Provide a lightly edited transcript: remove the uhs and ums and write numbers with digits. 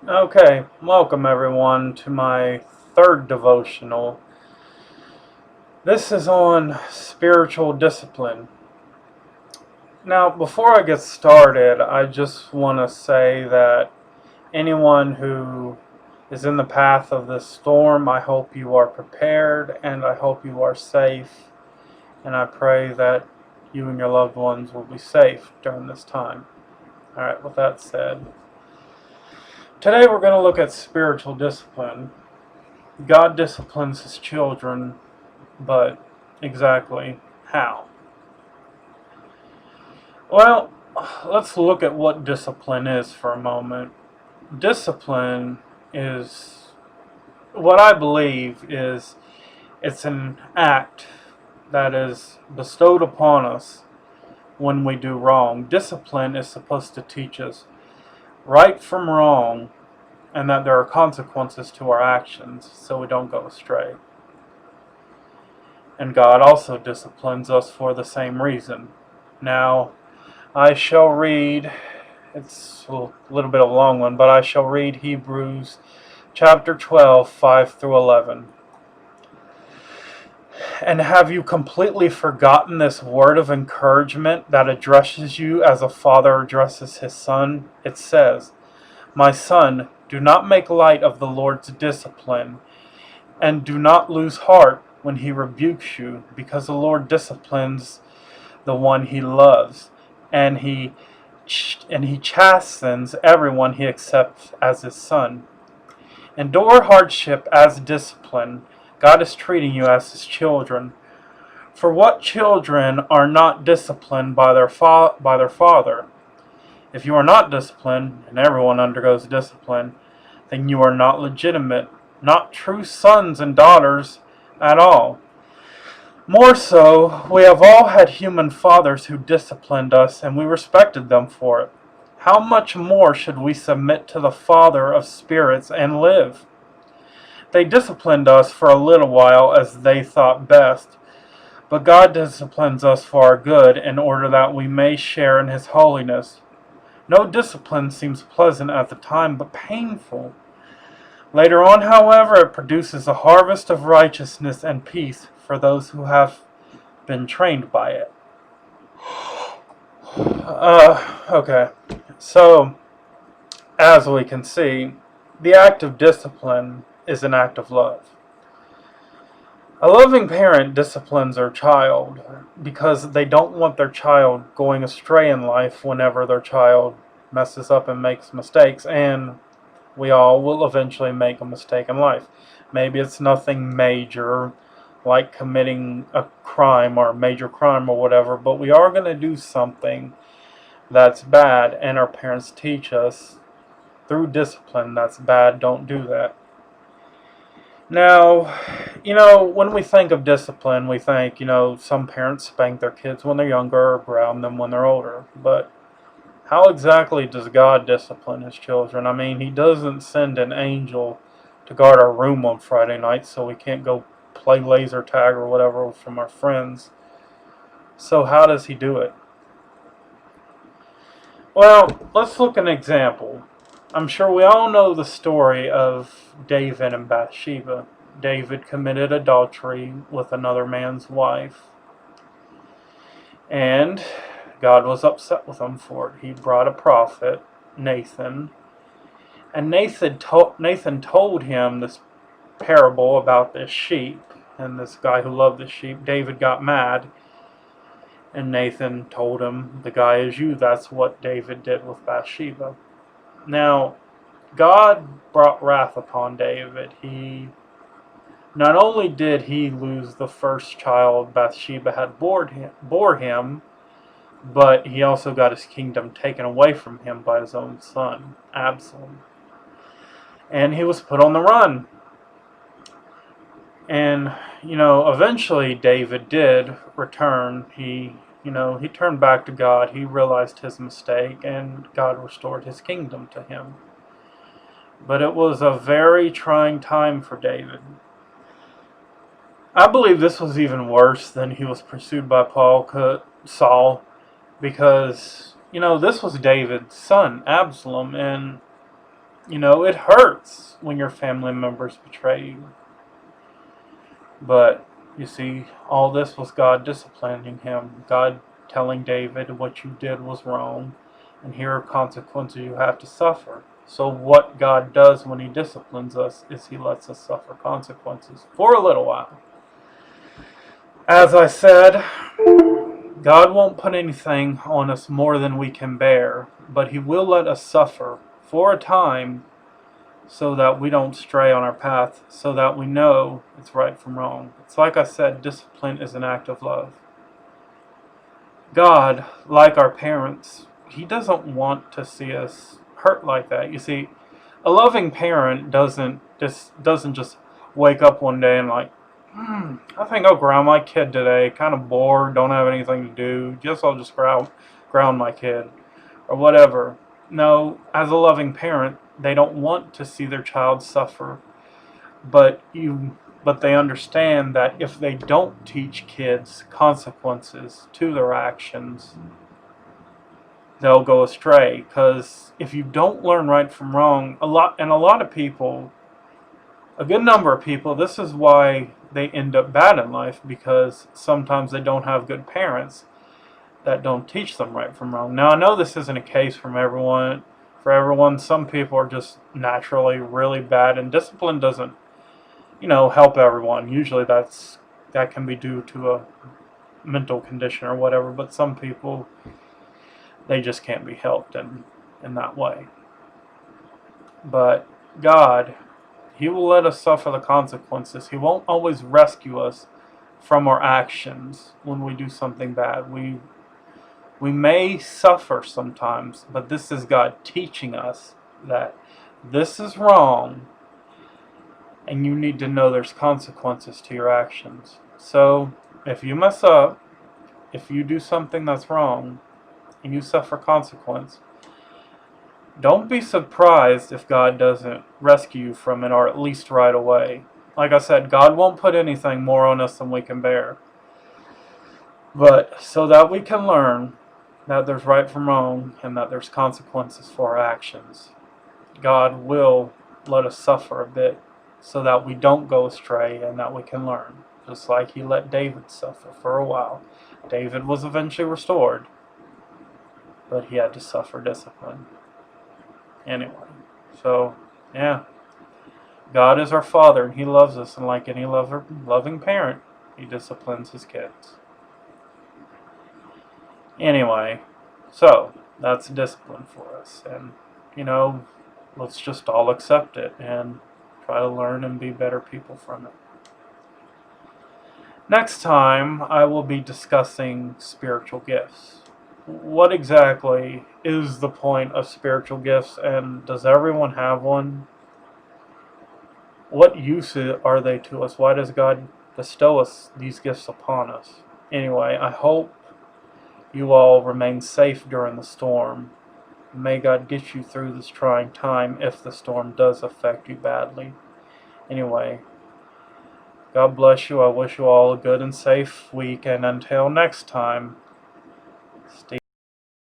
Okay, welcome everyone to my third devotional. This is on spiritual discipline. Now, before I get started, I just want to say that anyone who is in the path of this storm, I hope you are prepared and I hope you are safe. And I pray that you and your loved ones will be safe during this time. Alright, with that said, today we're going to look at spiritual discipline. God disciplines his children, but exactly how? Well, let's look at what discipline is for a moment. Discipline is what I believe is it's an act that is bestowed upon us when we do wrong. Discipline is supposed to teach us right from wrong and that there are consequences to our actions so we don't go astray. And God also disciplines us for the same reason. Now, I shall read, it's a little bit of a long one, but I shall read Hebrews chapter 12, 5 through 11. And have you completely forgotten this word of encouragement that addresses you as a father addresses his son? It says, "My son, do not make light of the Lord's discipline, and do not lose heart when he rebukes you, because the Lord disciplines the one he loves, and he chastens everyone he accepts as his son. Endure hardship as discipline. God is treating you as his children. For what children are not disciplined by their father? If you are not disciplined, and everyone undergoes discipline, then you are not legitimate, not true sons and daughters at all. More so, we have all had human fathers who disciplined us, and we respected them for it. How much more should we submit to the Father of spirits and live? They disciplined us for a little while as they thought best, but God disciplines us for our good in order that we may share in his holiness. No discipline seems pleasant at the time, but painful. Later on, however, it produces a harvest of righteousness and peace for those who have been trained by it." Okay. So, as we can see, the act of discipline is an act of love. A loving parent disciplines their child because they don't want their child going astray in life whenever their child messes up and makes mistakes, and we all will eventually make a mistake in life. Maybe it's nothing major, like committing a crime or a major crime or whatever, but we are going to do something that's bad, and our parents teach us through discipline that's bad, don't do that. Now, when we think of discipline, we think, some parents spank their kids when they're younger or ground them when they're older, but how exactly does God discipline his children? I mean, he doesn't send an angel to guard our room on Friday night so we can't go play laser tag or whatever from our friends. So how does he do it? Well, let's look at an example. I'm sure we all know the story of David and Bathsheba. David committed adultery with another man's wife, and God was upset with him for it. He brought a prophet, Nathan, and Nathan told him this parable about this sheep and this guy who loved the sheep. David got mad, and Nathan told him, "The guy is you." That's what David did with Bathsheba. Now, God brought wrath upon David. Not only did he lose the first child Bathsheba had bore him, but he also got his kingdom taken away from him by his own son, Absalom. And he was put on the run. And, eventually David did return. He turned back to God. He realized his mistake, and God restored his kingdom to him. But it was a very trying time for David. I believe this was even worse than he was pursued by Saul, because, this was David's son, Absalom, and It hurts when your family members betray you. But you see, all this was God disciplining him. God telling David what you did was wrong, and here are consequences you have to suffer. So what God does when he disciplines us is he lets us suffer consequences for a little while. As I said, God won't put anything on us more than we can bear, but he will let us suffer for a time so that we don't stray on our path, so that we know it's right from wrong. It's like I said, discipline is an act of love. God, like our parents, he doesn't want to see us hurt like that. You see, a loving parent doesn't just wake up one day and like, I think I'll ground my kid today. Kind of bored, don't have anything to do. I'll just ground my kid, or whatever. No, as a loving parent, they don't want to see their child suffer, but they understand that if they don't teach kids consequences to their actions, they'll go astray. Because if you don't learn right from wrong, a lot of people, a good number of people, this is why they end up bad in life, because sometimes they don't have good parents that don't teach them right from wrong. Now, I know this isn't a case from everyone. For everyone, some people are just naturally really bad, and discipline doesn't, help everyone. Usually, that can be due to a mental condition or whatever. But some people, they just can't be helped in that way. But God, he will let us suffer the consequences. He won't always rescue us from our actions when we do something bad. We may suffer sometimes, but this is God teaching us that this is wrong, and you need to know there's consequences to your actions. So, if you mess up, if you do something that's wrong, and you suffer consequence, don't be surprised if God doesn't rescue you from it, or at least right away. Like I said, God won't put anything more on us than we can bear. But so that we can learn that there's right from wrong and that there's consequences for our actions, God will let us suffer a bit so that we don't go astray and that we can learn. Just like he let David suffer for a while. David was eventually restored, but he had to suffer discipline. Anyway, so, yeah. God is our Father, and he loves us, and like any loving parent, he disciplines his kids. Anyway, so that's discipline for us, and let's just all accept it and try to learn and be better people from it. Next time, I will be discussing spiritual gifts. What exactly is the point of spiritual gifts, and does everyone have one? What use are they to us? Why does God bestow us these gifts upon us? Anyway, I hope you all remain safe during the storm. May God get you through this trying time if the storm does affect you badly. Anyway, God bless you. I wish you all a good and safe week, and until next time, stay